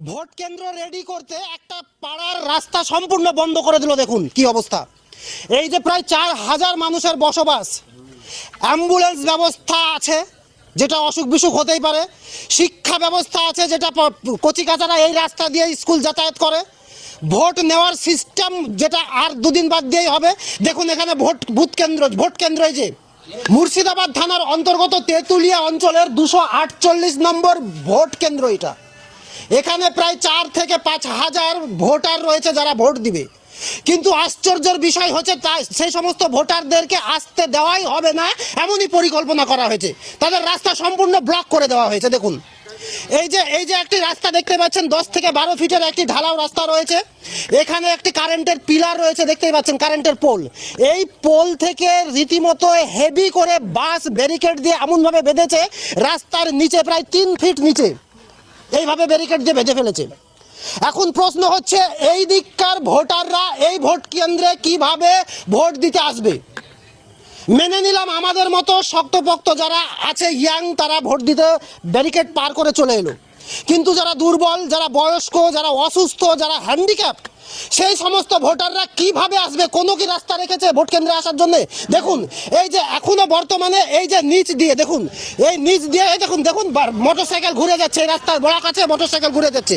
Vote কেন্দ্র ready করতে একটা পাড়ার রাস্তা সম্পূর্ণ বন্ধ করে দিল। দেখুন কি অবস্থা। এই যে প্রায় 4,000 মানুষের বসবাস, অ্যাম্বুলেন্স ব্যবস্থা আছে যেটা অসুখ বিসুখ হতেই পারে, শিক্ষা ব্যবস্থা আছে যেটা কচিকাচারা এই রাস্তা দিয়ে স্কুল যাতায়াত করে, ভোট নেওয়ার সিস্টেম যেটা আর দুদিন বাদ দিয়েই হবে। দেখুন এখানে ভোট কেন্দ্র এই যে মুর্শিদাবাদ থানার অন্তর্গত তেঁতুলিয়া অঞ্চলের 248 নম্বর ভোট কেন্দ্র এটা। এখানে প্রায় 4 থেকে 5,000 ভোটার রয়েছে যারা ভোট দিবে, কিন্তু আশ্চর্যের বিষয় হচ্ছে সেই সমস্ত ভোটারদেরকে আসতে দেওয়াই হবে না এমনই পরিকল্পনা করা হয়েছে। তাদের রাস্তা সম্পূর্ণ ব্লক করে দেওয়া হয়েছে। দেখুন এই যে একটি রাস্তা দেখতে পাচ্ছেন, 10 থেকে 12 ফিটের একটি ঢালাও রাস্তা রয়েছে। এখানে একটি কারেন্টের পিলার রয়েছে, দেখতেই পাচ্ছেন কারেন্টের পোল। এই পোল থেকে রীতিমতো হেভি করে বাস ব্যারিকেড দিয়ে এমনভাবে বেঁধেছে রাস্তার নিচে, প্রায় 3 ফিট নিচে এইভাবে ব্যারিকেড দিয়ে বেঁধে ফেলেছে। এখন প্রশ্ন হচ্ছে এই দিককার ভোটাররা এই ভোট কেন্দ্রে কিভাবে ভোট দিতে আসবে? মেনে নিলাম আমাদের মতো শক্তপোক্ত যারা আছে ইয়াং তারা ভোট দিতে ব্যারিকেড পার করে চলে এলো, কিন্তু যারা দুর্বল, যারা বয়স্ক, যারা অসুস্থ, যারা হ্যান্ডিক্যাপ, সেই সমস্ত ভোটাররা কিভাবে আসবে? কোনো কি রাস্তা রেখেছে ভোট কেন্দ্রে আসার জন্য? দেখুন এই যে এখনো বর্তমানে এই যে নিচ দিয়ে দেখুন, এই নিচ দিয়ে দেখুন মোটরসাইকেল ঘুরে যাচ্ছে, এই রাস্তার বড় কাছে মোটরসাইকেল ঘুরে যাচ্ছে।